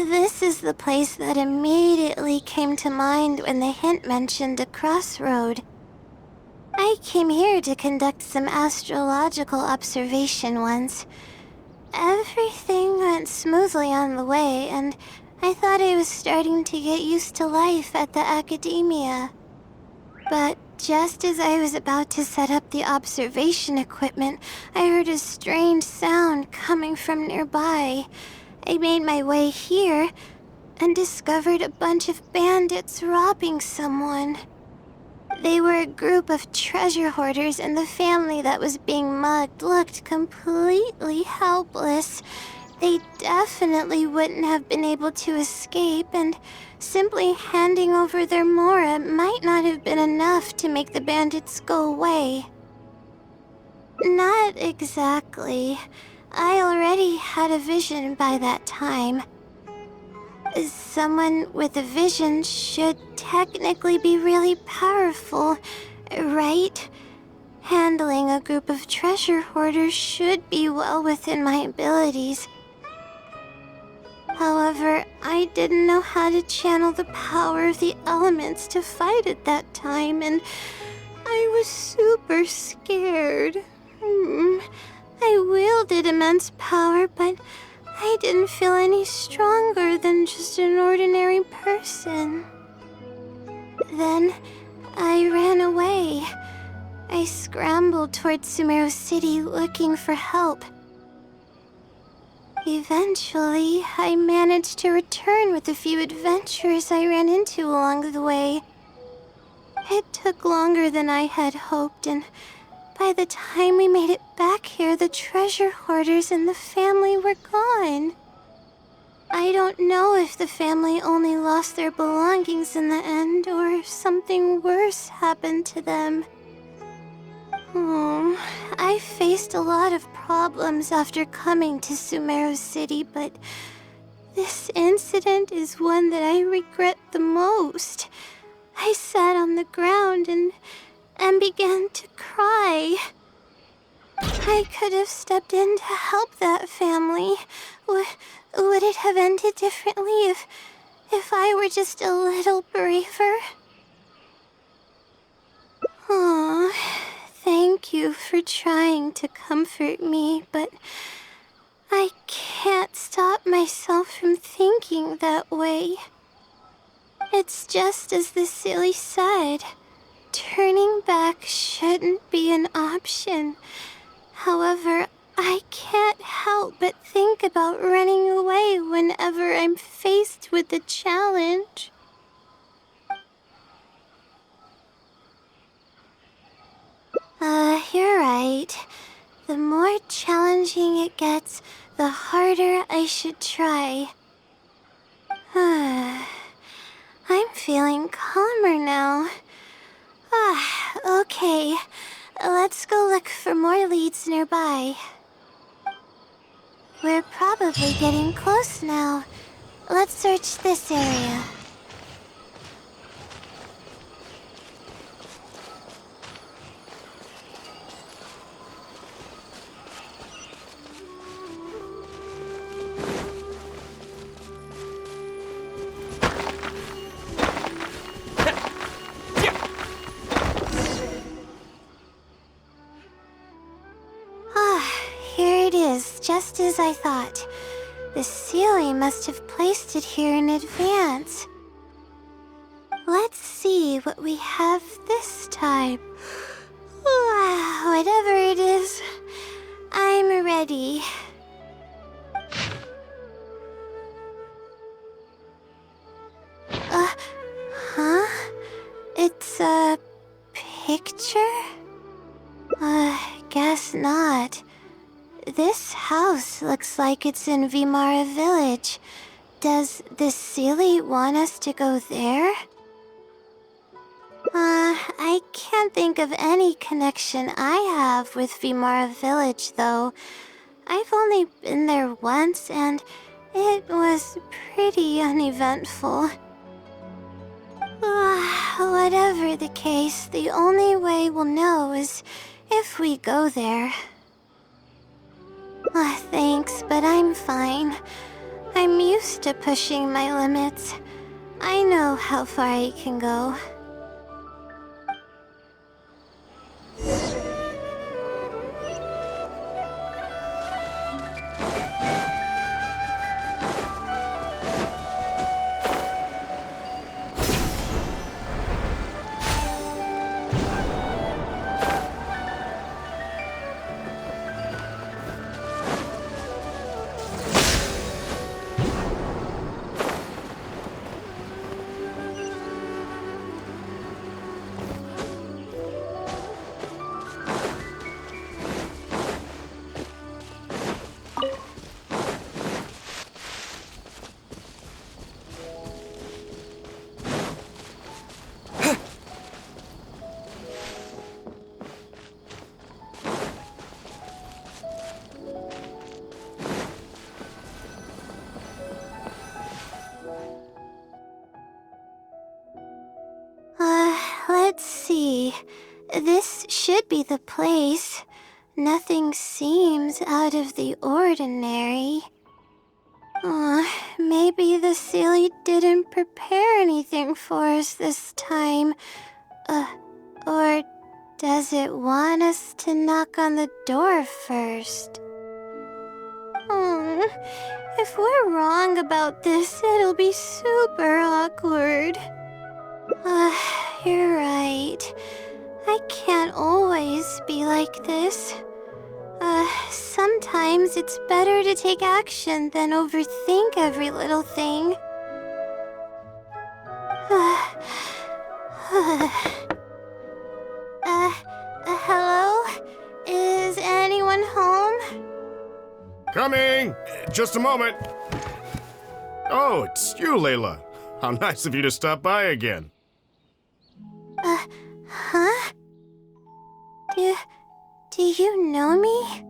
This is the place that immediately came to mind when the hint mentioned a crossroad. I came here to conduct some astrological observation once. Everything went smoothly on the way, and I thought I was starting to get used to life at the academia. But just as I was about to set up the observation equipment, I heard a strange sound coming from nearby. I made my way here and discovered a bunch of bandits robbing someone. They were a group of treasure hoarders, and the family that was being mugged looked completely helpless. They definitely wouldn't have been able to escape, and simply handing over their Mora might not have been enough to make the bandits go away. Not exactly. I already had a vision by that time. Someone with a vision should technically be really powerful, right? Handling a group of treasure hoarders should be well within my abilities. However, I didn't know how to channel the power of the elements to fight at that time, and I was super scared. I wielded immense power, but I didn't feel any stronger than just an ordinary person. Then, I ran away. I scrambled towards Sumeru City looking for help. Eventually, I managed to return with a few adventurers I ran into along the way. It took longer than I had hoped, and by the time we made it back here, the treasure hoarders and the family were gone. I don't know if the family only lost their belongings in the end, or if something worse happened to them. I faced a lot of problems after coming to Sumeru City, but this incident is one that I regret the most. I sat on the ground and began to cry. I could have stepped in to help that family. Would it have ended differently if I were just a little braver? Aw, thank you for trying to comfort me, but I can't stop myself from thinking that way. It's just as the silly said. Turning back shouldn't be an option. However, I can't help but think about running away whenever I'm faced with a challenge. You're right. The more challenging it gets, the harder I should try. I'm feeling calmer now. Okay. Let's go look for more leads nearby. We're probably getting close now. Let's search this area. Just as I thought. The Sealy must have placed it here in advance. Let's see what we have this time. Whatever it is, I'm ready. It's a picture? Guess not. This house looks like it's in Vimara Village. Does the Sealy want us to go there? I can't think of any connection I have with Vimara Village, though. I've only been there once, and it was pretty uneventful. Whatever the case, the only way we'll know is if we go there. Thanks, but I'm fine. I'm used to pushing my limits. I know how far I can go. Let's see. This should be the place. Nothing seems out of the ordinary. Maybe the Silly didn't prepare anything for us this time. Or does it want us to knock on the door first? If we're wrong about this, it'll be super awkward. You're right. I can't always be like this. Sometimes it's better to take action than overthink every little thing. Hello? Is anyone home? Coming! Just a moment. Oh, it's you, Layla. How nice of you to stop by again. Huh? Do you know me?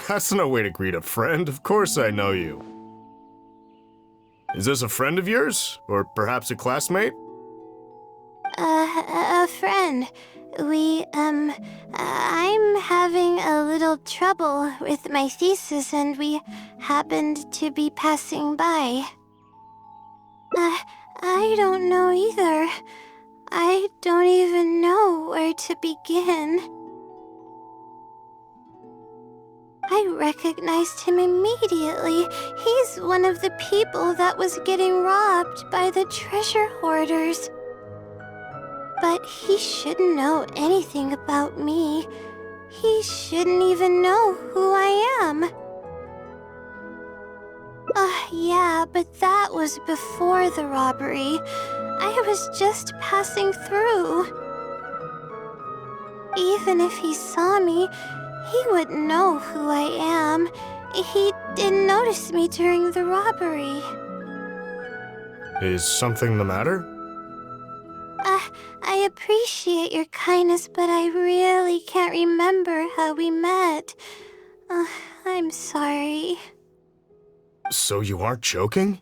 That's no way to greet a friend. Of course I know you. Is this a friend of yours? Or perhaps a classmate? A friend. I'm having a little trouble with my thesis and we happened to be passing by. I don't know either. I don't even know where to begin. I recognized him immediately. He's one of the people that was getting robbed by the treasure hoarders. But he shouldn't know anything about me. He shouldn't even know who I am. Yeah, but that was before the robbery. I was just passing through. Even if he saw me, he wouldn't know who I am. He didn't notice me during the robbery. Is something the matter? I appreciate your kindness, but I really can't remember how we met. I'm sorry. So you aren't joking?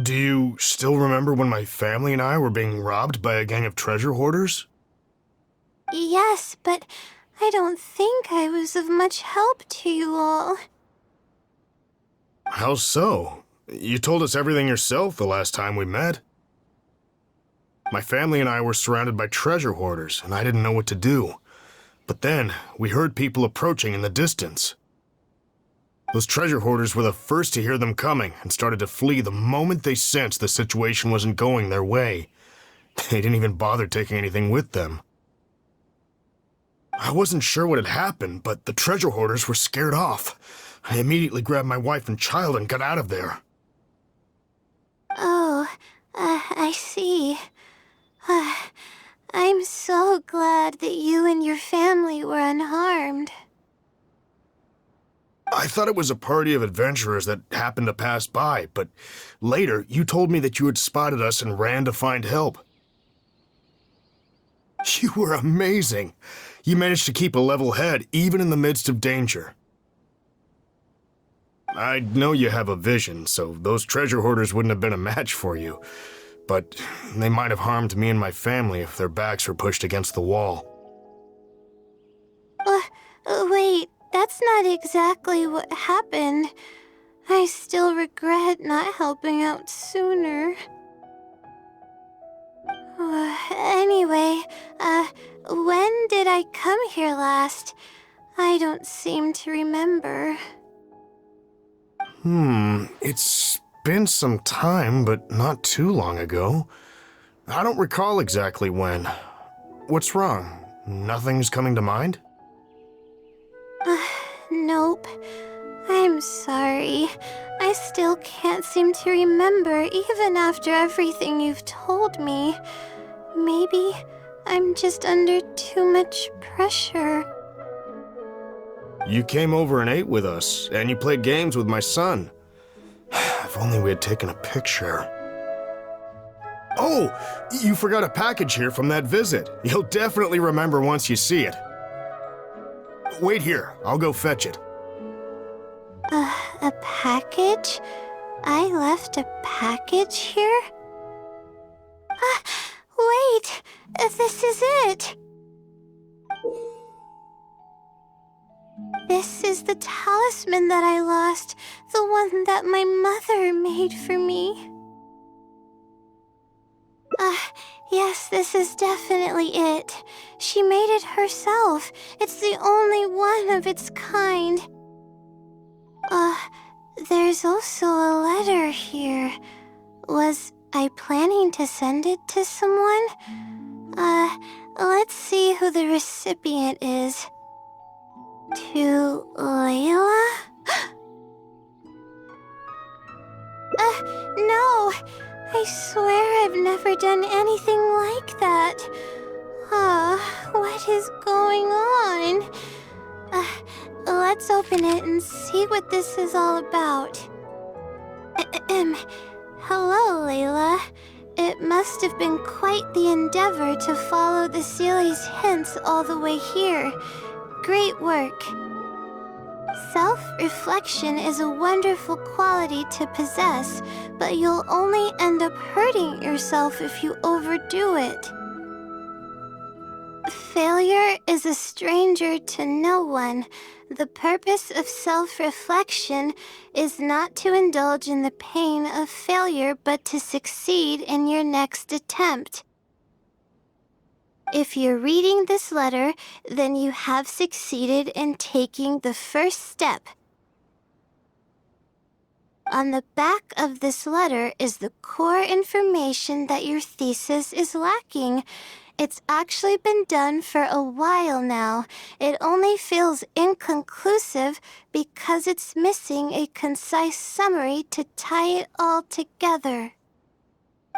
Do you still remember when my family and I were being robbed by a gang of treasure hoarders? Yes, but I don't think I was of much help to you all. How so? You told us everything yourself the last time we met. My family and I were surrounded by treasure hoarders, and I didn't know what to do. But then, we heard people approaching in the distance. Those treasure hoarders were the first to hear them coming and started to flee the moment they sensed the situation wasn't going their way. They didn't even bother taking anything with them. I wasn't sure what had happened, but the treasure hoarders were scared off. I immediately grabbed my wife and child and got out of there. Oh, I see. I'm so glad that you and your family were unharmed. I thought it was a party of adventurers that happened to pass by, but later you told me that you had spotted us and ran to find help. You were amazing. You managed to keep a level head even in the midst of danger. I know you have a vision, so those treasure hoarders wouldn't have been a match for you. But they might have harmed me and my family if their backs were pushed against the wall. Wait, that's That's not exactly what happened. I still regret not helping out sooner. Anyway, when did I come here last? I don't seem to remember. It's been some time, but not too long ago. I don't recall exactly when. What's wrong? Nothing's coming to mind? Nope. I'm sorry. I still can't seem to remember even after everything you've told me. Maybe I'm just under too much pressure. You came over and ate with us, and you played games with my son. If only we had taken a picture. Oh, you forgot a package here from that visit. You'll definitely remember once you see it. Wait here, I'll go fetch it. A package? I left a package here? Wait! This is it! This is the talisman that I lost, the one that my mother made for me. Yes, this is definitely it. She made it herself. It's the only one of its kind. There's also a letter here. Was I planning to send it to someone? Let's see who the recipient is. To Layla? No! I swear I've never done anything like that. What is going on? Let's open it and see what this is all about. Hello, Layla. It must have been quite the endeavor to follow the Sealy's hints all the way here. Great work. Self-reflection is a wonderful quality to possess, but you'll only end up hurting yourself if you overdo it. Failure is a stranger to no one. The purpose of self-reflection is not to indulge in the pain of failure, but to succeed in your next attempt. If you're reading this letter, then you have succeeded in taking the first step. On the back of this letter is the core information that your thesis is lacking. It's actually been done for a while now. It only feels inconclusive because it's missing a concise summary to tie it all together.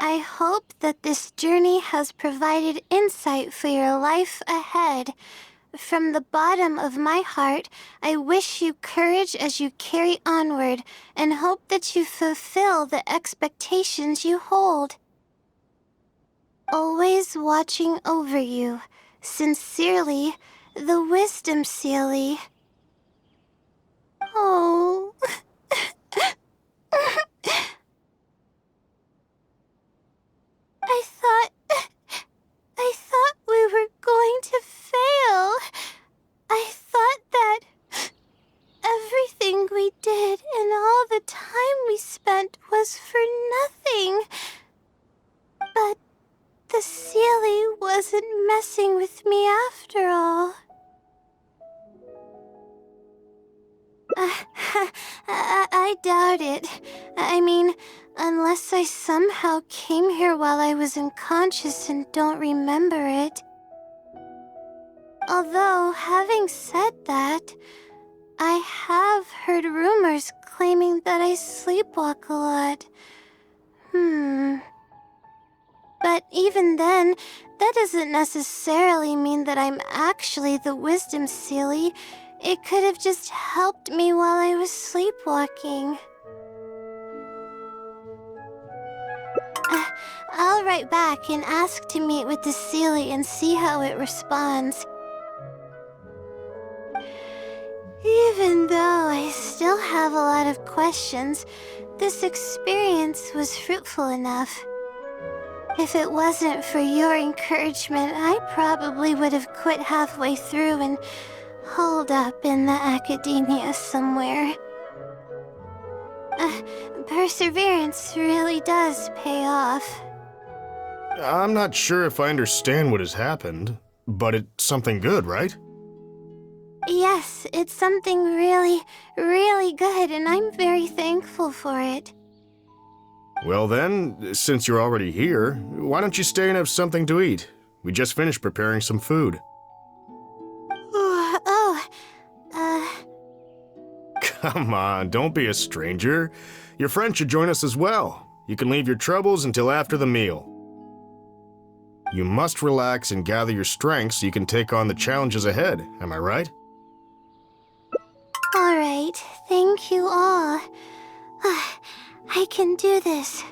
I hope that this journey has provided insight for your life ahead. From the bottom of my heart, I wish you courage as you carry onward and hope that you fulfill the expectations you hold. Always watching over you. Sincerely, the Wisdom Sealy. Oh. I thought we were going to fail. I thought that everything we did and all the time we spent was for nothing. But the Sealy wasn't messing with me after all. I doubt it. I mean, unless I somehow came here while I was unconscious and don't remember it. Although, having said that, I have heard rumors claiming that I sleepwalk a lot. But even then, that doesn't necessarily mean that I'm actually the Wisdom Sealy. It could have just helped me while I was sleepwalking. I'll write back and ask to meet with the Sealy and see how it responds. Even though I still have a lot of questions, this experience was fruitful enough. If it wasn't for your encouragement, I probably would have quit halfway through and holed up in the academia somewhere. Perseverance really does pay off. I'm not sure if I understand what has happened, but it's something good, right? Yes, it's something really, really good, and I'm very thankful for it. Well then, since you're already here, why don't you stay and have something to eat? We just finished preparing some food. Oh, Come on, don't be a stranger. Your friend should join us as well. You can leave your troubles until after the meal. You must relax and gather your strength so you can take on the challenges ahead, am I right? all right. Thank you all. I can do this.